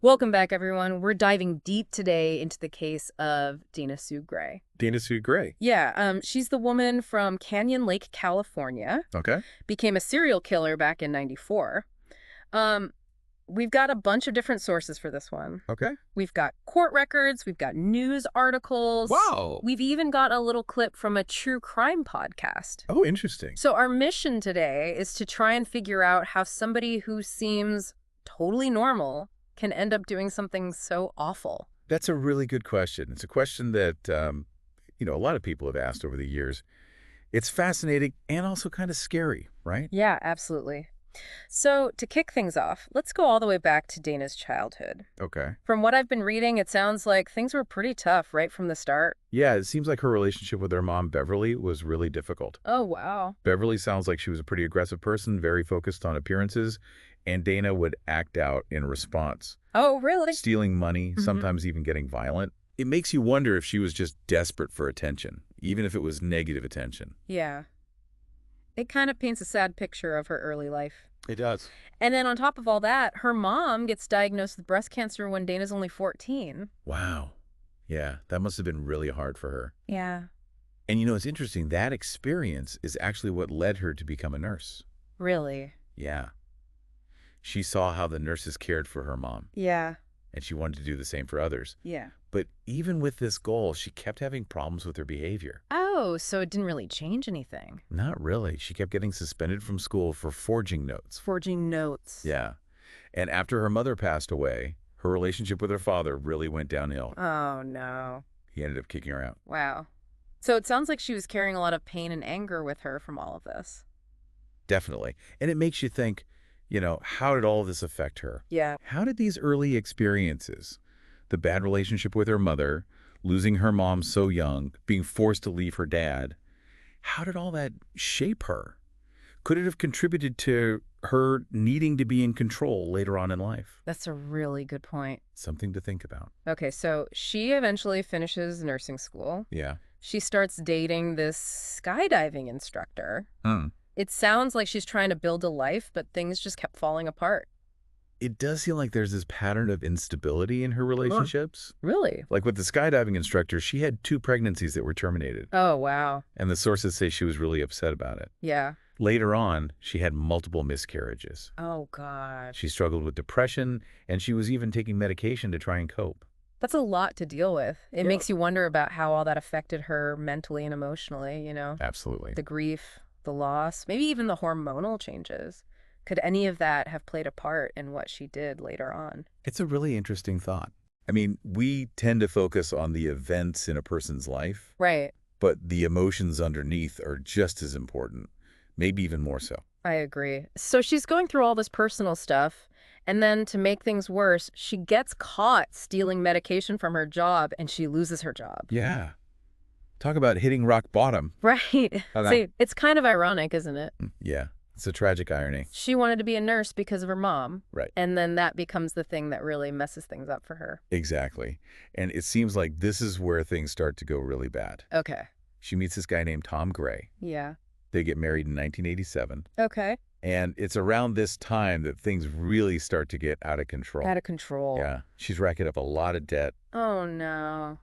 Welcome back, everyone. We're diving deep today into the case of Dana Sue Gray. Dana Sue Gray. Yeah, she's the woman from Canyon Lake, California, Okay. became a serial killer back in '94. Um, we've got a bunch of different sources for this one. Okay. We've got court records, we've got news articles. Wow. We've even got a little clip from a true crime podcast. Oh, interesting. So our mission today is to try and figure out how somebody who seems totally normal can end up doing something so awful. That's a really good question. It's a question that, a lot of people have asked over the years. It's fascinating and also kind of scary, right? Yeah, absolutely. So to kick things off, let's go all the way back to Dana's childhood. Okay. From what I've been reading, it sounds like things were pretty tough right from the start. Yeah, it seems like her relationship with her mom, Beverly, was really difficult. Oh, wow. Beverly sounds like she was a pretty aggressive person, very focused on appearances, and Dana would act out in response. Oh, really? Stealing money, sometimes even getting violent. It makes you wonder if she was just desperate for attention, even if it was negative attention. Yeah. It kind of paints a sad picture of her early life. It does. And then on top of all that, her mom gets diagnosed with breast cancer when Dana's only 14. Wow. Yeah, that must have been really hard for her. Yeah. And it's interesting, that experience is actually what led her to become a nurse. Really? Yeah. She saw how the nurses cared for her mom, Yeah. and she wanted to do the same for others. Yeah. But even with this goal, she kept having problems with her behavior. Oh, so it didn't really change anything. Not really. She kept getting suspended from school for forging notes. Forging notes. Yeah. And after her mother passed away, her relationship with her father really went downhill. Oh, no. He ended up kicking her out. Wow. So it sounds like she was carrying a lot of pain and anger with her from all of this. Definitely. And it makes you think, how did all of this affect her? Yeah. How did these early experiences, the bad relationship with her mother, losing her mom so young, being forced to leave her dad, how did all that shape her? Could it have contributed to her needing to be in control later on in life? That's a really good point. Something to think about. Okay, so she eventually finishes nursing school. Yeah. She starts dating this skydiving instructor. Hmm. It sounds like she's trying to build a life, but things just kept falling apart. It does seem like there's this pattern of instability in her relationships. Really? Like with the skydiving instructor, she had 2 pregnancies that were terminated. Oh, wow. And the sources say she was really upset about it. Yeah. Later on, she had multiple miscarriages. Oh, God. She struggled with depression, and she was even taking medication to try and cope. That's a lot to deal with. It Yeah. makes you wonder about how all that affected her mentally and emotionally, Absolutely. The grief, the loss, maybe even the hormonal changes. Could any of that have played a part in what she did later on? It's a really interesting thought. I mean, we tend to focus on the events in a person's life, Right. but the emotions underneath are just as important, maybe even more so. I agree. So she's going through all this personal stuff, and then to make things worse, she gets caught stealing medication from her job, and she loses her job. Yeah. Talk about hitting rock bottom. Right. Okay. See, it's kind of ironic, isn't it? Yeah, it's a tragic irony. She wanted to be a nurse because of her mom. Right. And then that becomes the thing that really messes things up for her. Exactly. And it seems like this is where things start to go really bad. Okay. She meets this guy named Tom Gray. Yeah. They get married in 1987. Okay. And it's around this time that things really start to get out of control. Out of control. Yeah. She's racking up a lot of debt. Oh, no.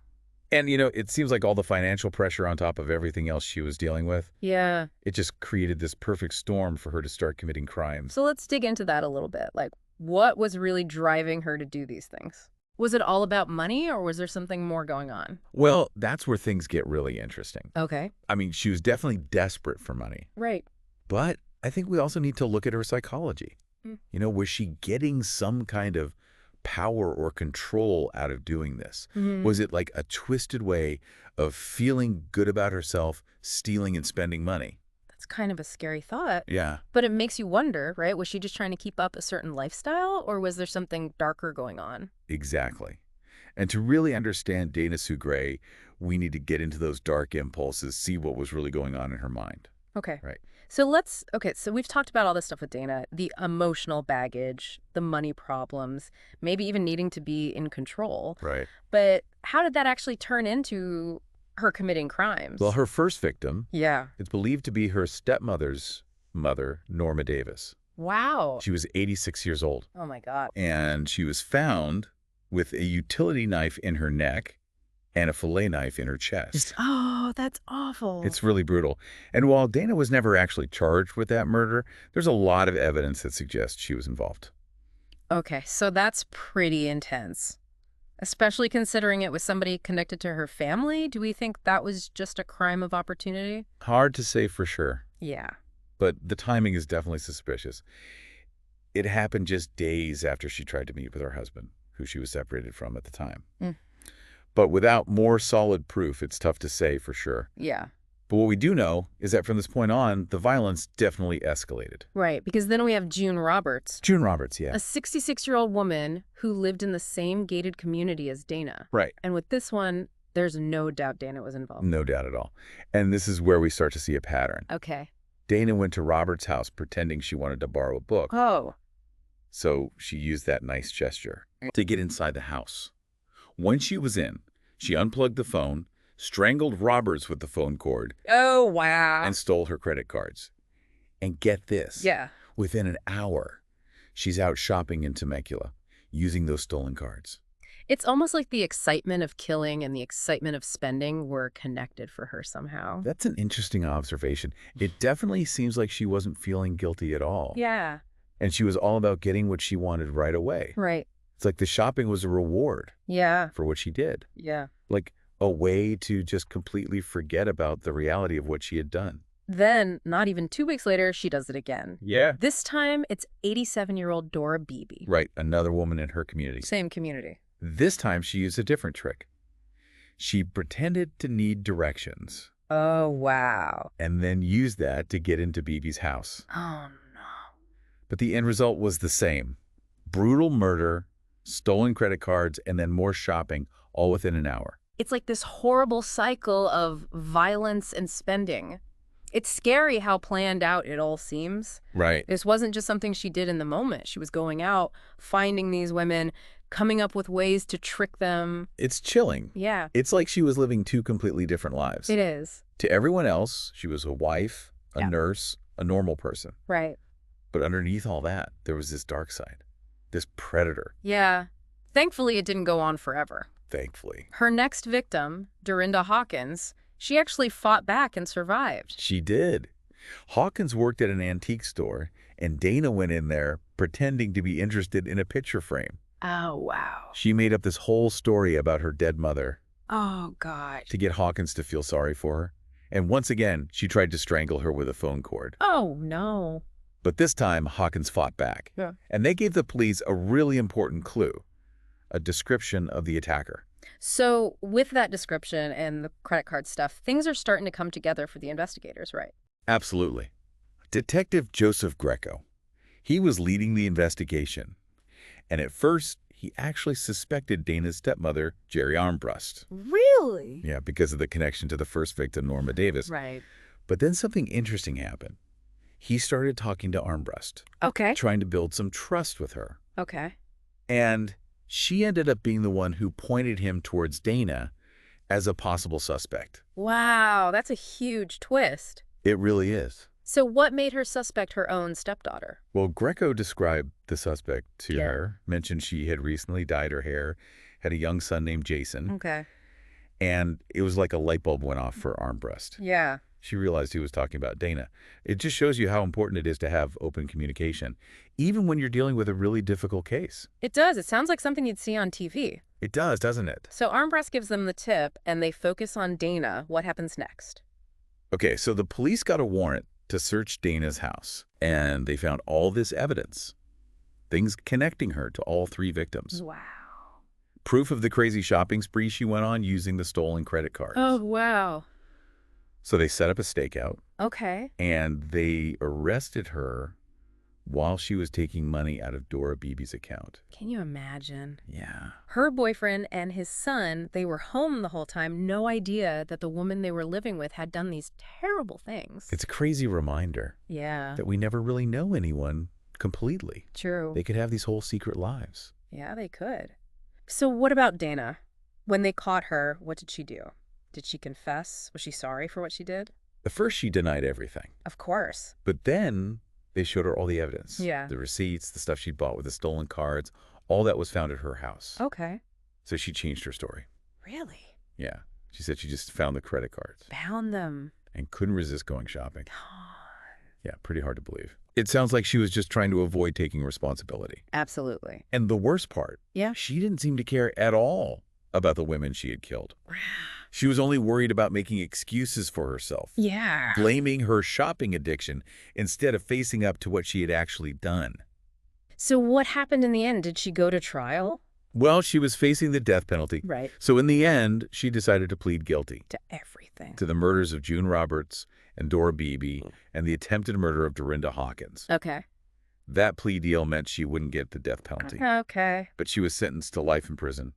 And, it seems like all the financial pressure on top of everything else she was dealing with, Yeah. it just created this perfect storm for her to start committing crimes. So let's dig into that a little bit. Like, what was really driving her to do these things? Was it all about money, or was there something more going on? Well, that's where things get really interesting. Okay. I mean, she was definitely desperate for money. Right. But I think we also need to look at her psychology. Mm. Was she getting some kind of power or control out of doing this? Mhm. Was it like a twisted way of feeling good about herself, stealing and spending money? That's kind of a scary thought. Yeah. But it makes you wonder, right? Was she just trying to keep up a certain lifestyle, or was there something darker going on? Exactly. And to really understand Dana Sue Gray, we need to get into those dark impulses, see what was really going on in her mind. Okay. Right. So so we've talked about all this stuff with Dana, the emotional baggage, the money problems, maybe even needing to be in control. Right. But how did that actually turn into her committing crimes? Well, her first victim, Yeah. it's believed to be her stepmother's mother, Norma Davis. Wow. She was 86 years old, Oh, my God. and she was found with a utility knife in her neck and a fillet knife in her chest. Oh, that's awful. It's really brutal. And while Dana was never actually charged with that murder, there's a lot of evidence that suggests she was involved. Okay, so that's pretty intense. Especially considering it was somebody connected to her family. Do we think that was just a crime of opportunity? Hard to say for sure, Yeah. but the timing is definitely suspicious. It happened just days after she tried to meet with her husband, who she was separated from at the time. Mm. But without more solid proof, it's tough to say for sure. Yeah. But what we do know is that from this point on, the violence definitely escalated. Right, because then we have June Roberts, June Roberts, yeah. a 66-year-old woman who lived in the same gated community as Dana. Right. And with this one, there's no doubt Dana was involved. No doubt at all. And this is where we start to see a pattern. Okay. Dana went to Robert's house pretending she wanted to borrow a book. Oh. So she used that nice gesture to get inside the house. Once she was in, she unplugged the phone, strangled Roberts with the phone cord, Oh, wow. and stole her credit cards. And get this. Yeah. Within an hour, she's out shopping in Temecula using those stolen cards. It's almost like the excitement of killing and the excitement of spending were connected for her somehow. That's an interesting observation. It definitely seems like she wasn't feeling guilty at all. Yeah. And she was all about getting what she wanted right away. Right. It's like the shopping was a reward Yeah. for what she did. Yeah. Like a way to just completely forget about the reality of what she had done. Then, not even 2 weeks later, she does it again. Yeah. This time, it's 87-year-old Dora Beebe. Right, another woman in her community. Same community. This time she used a different trick. She pretended to need directions Oh, wow. and then used that to get into Beebe's house. Oh, no. But the end result was the same. Brutal murder, stolen credit cards, and then more shopping, all within an hour. It's like this horrible cycle of violence and spending. It's scary how planned out it all seems. Right. This wasn't just something she did in the moment. She was going out, finding these women, coming up with ways to trick them. It's chilling. Yeah, It's like she was living two completely different lives. it is. To everyone else, she was a wife, a Yeah. nurse, a normal person. Right. But underneath all that, there was this dark side, this predator, Yeah. Thankfully, it didn't go on forever. thankfully. Her next victim, Dorinda Hawkins, she actually fought back and survived. She did. Hawkins worked at an antique store, and Dana went in there pretending to be interested in a picture frame. Oh, wow. She made up this whole story about her dead mother Oh, God. to get Hawkins to feel sorry for her. And once again, she tried to strangle her with a phone cord. Oh, no. But this time, Hawkins fought back. Yeah. And they gave the police a really important clue, a description of the attacker. So with that description and the credit card stuff, things are starting to come together for the investigators, right? Absolutely. Detective Joseph Greco. He was leading the investigation. And at first, he actually suspected Dana's stepmother, Jerry Armbrust. Really? Yeah, because of the connection to the first victim, Norma Davis. Right. But then something interesting happened. He started talking to Armbrust, Okay. trying to build some trust with her. Okay. And she ended up being the one who pointed him towards Dana as a possible suspect. Wow, that's a huge twist. It really is. So what made her suspect her own stepdaughter? Well, Greco described the suspect to Yeah. her, mentioned she had recently dyed her hair, had a young son named Jason, Okay. and it was like a light bulb went off for Armbrust. Yeah. She realized he was talking about Dana. It just shows you how important it is to have open communication, even when you're dealing with a really difficult case. It does. It sounds like something you'd see on TV. It does, doesn't it? So Armbrust gives them the tip, and they focus on Dana. What happens next? Okay, so the police got a warrant to search Dana's house, and they found all this evidence, things connecting her to all three victims. Wow. Proof of the crazy shopping spree she went on using the stolen credit cards. Oh, wow. So they set up a stakeout, Okay. and they arrested her while she was taking money out of Dora Beebe's account. Can you imagine? Yeah. Her boyfriend and his son, they were home the whole time, no idea that the woman they were living with had done these terrible things. It's a crazy reminder Yeah, that we never really know anyone completely. true. They could have these whole secret lives. Yeah, they could. So what about Dana? When they caught her, what did she do? Did she confess? Was she sorry for what she did? At first, she denied everything. Of course. But then They showed her all the evidence. Yeah. The receipts, the stuff she'd bought with the stolen cards, all that was found at her house. Okay. So she changed her story. Really? Yeah. She said she just found the credit cards Found them. and couldn't resist going shopping. Yeah, pretty hard to believe. It sounds like she was just trying to avoid taking responsibility. Absolutely. And the worst part, Yeah. she didn't seem to care at all about the women she had killed. She was only worried about making excuses for herself, Yeah. blaming her shopping addiction instead of facing up to what she had actually done. So what happened in the end? Did she go to trial? Well, she was facing the death penalty. Right. So in the end, she decided to plead guilty To everything. to the murders of June Roberts and Dora Beebe and the attempted murder of Dorinda Hawkins. Okay. That plea deal meant she wouldn't get the death penalty, Okay. but she was sentenced to life in prison,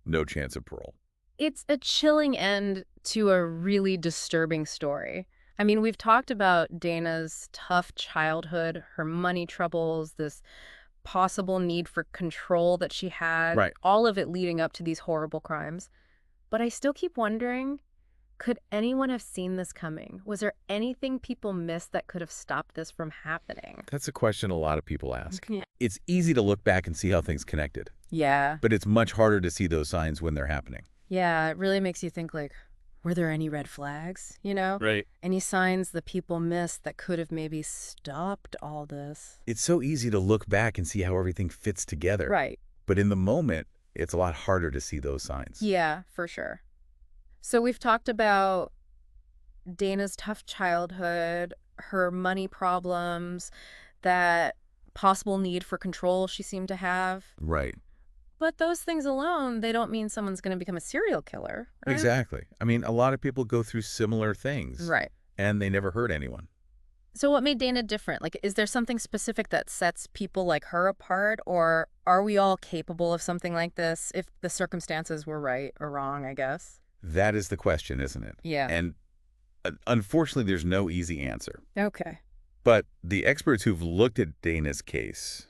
no chance of parole. It's a chilling end to a really disturbing story. I mean, we've talked about Dana's tough childhood, her money troubles, this possible need for control that she had, Right. all of it leading up to these horrible crimes. But I still keep wondering, could anyone have seen this coming? Was there anything people missed that could have stopped this from happening? That's a question a lot of people ask. Yeah. It's easy to look back and see how things connected, Yeah. but it's much harder to see those signs when they're happening. Yeah, it really makes you think, like, were there any red flags, you know? Right. Any signs that people missed that could have maybe stopped all this? It's so easy to look back and see how everything fits together. Right. But in the moment, it's a lot harder to see those signs. Yeah, for sure. So we've talked about Dana's tough childhood, her money problems, that possible need for control she seemed to have. Right. But those things alone, they don't mean someone's going to become a serial killer, right? Exactly. I mean, a lot of people go through similar things. Right. And they never hurt anyone. So what made Dana different? Like, is there something specific that sets people like her apart, or are we all capable of something like this if the circumstances were right or wrong, I guess? That is the question, isn't it? Yeah. And unfortunately, there's no easy answer. Okay. But the experts who've looked at Dana's case,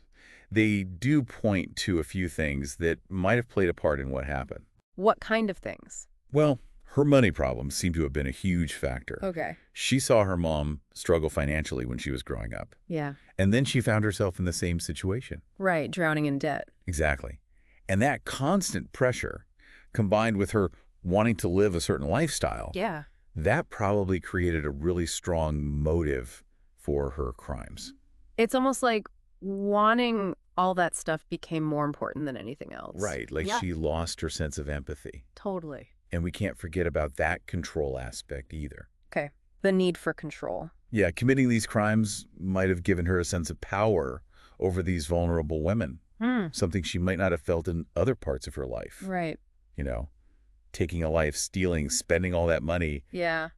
they do point to a few things that might have played a part in what happened. What kind of things? Well, her money problems seem to have been a huge factor. Okay. She saw her mom struggle financially when she was growing up. Yeah. And then she found herself in the same situation. Right. Drowning in debt. Exactly. And that constant pressure, combined with her wanting to live a certain lifestyle, Yeah. that probably created a really strong motive for her crimes. It's almost like wanting all that stuff became more important than anything else. Right. Like Yeah. she lost her sense of empathy. Totally. And we can't forget about that control aspect either. Okay. The need for control. Yeah, committing these crimes might have given her a sense of power over these vulnerable women, something she might not have felt in other parts of her life. Right. You know, taking a life, stealing, spending all that money. Yeah.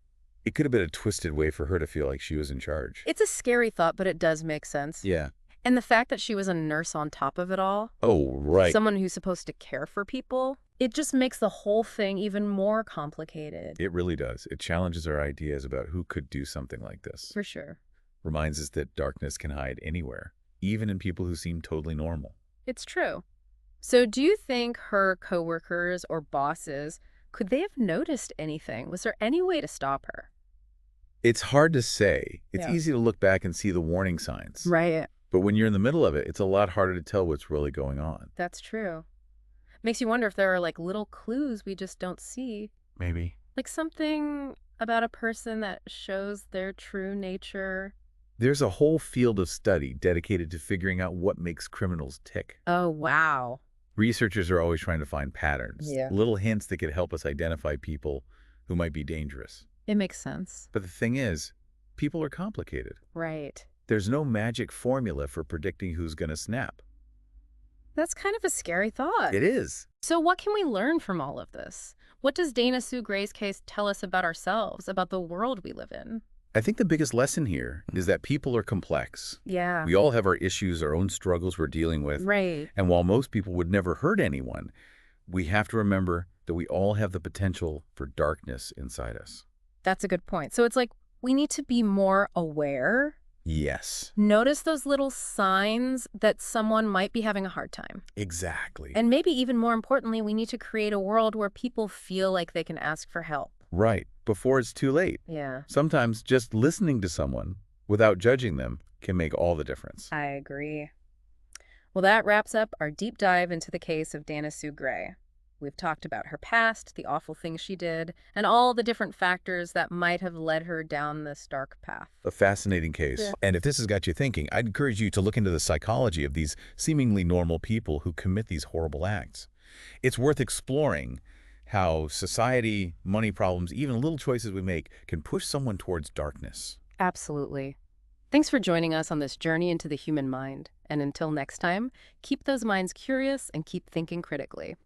It could have been a twisted way for her to feel like she was in charge. It's a scary thought, but it does make sense. Yeah. And the fact that she was a nurse on top of it all, Oh, right. someone who's supposed to care for people, it just makes the whole thing even more complicated. It really does. It challenges our ideas about who could do something like this. For sure. Reminds us that darkness can hide anywhere, even in people who seem totally normal. It's true. So do you think her coworkers or bosses, could they have noticed anything? Was there any way to stop her? It's hard to say. It's Yeah. easy to look back and see the warning signs. Right. But when you're in the middle of it, it's a lot harder to tell what's really going on. That's true. Makes you wonder if there are like little clues we just don't see. Maybe. Like something about a person that shows their true nature. There's a whole field of study dedicated to figuring out what makes criminals tick. Oh, wow. Researchers are always trying to find patterns, Yeah. little hints that could help us identify people who might be dangerous. It makes sense. But the thing is, people are complicated. Right. There's no magic formula for predicting who's going to snap. That's kind of a scary thought. It is. So what can we learn from all of this? What does Dana Sue Gray's case tell us about ourselves, about the world we live in? I think the biggest lesson here is that people are complex. Yeah. We all have our issues, our own struggles we're dealing with. Right. And while most people would never hurt anyone, we have to remember that we all have the potential for darkness inside us. That's a good point. So it's like we need to be more aware. Yes. Notice those little signs that someone might be having a hard time. Exactly. And maybe even more importantly, we need to create a world where people feel like they can ask for help. Right. Before it's too late. Yeah. Sometimes just listening to someone without judging them can make all the difference. I agree. Well, that wraps up our deep dive into the case of Dana Sue Gray. We've talked about her past, the awful things she did, and all the different factors that might have led her down this dark path. A fascinating case. Yeah. And if this has got you thinking, I'd encourage you to look into the psychology of these seemingly normal people who commit these horrible acts. It's worth exploring how society, money problems, even little choices we make can push someone towards darkness. Absolutely. Thanks for joining us on this journey into the human mind. And until next time, keep those minds curious and keep thinking critically.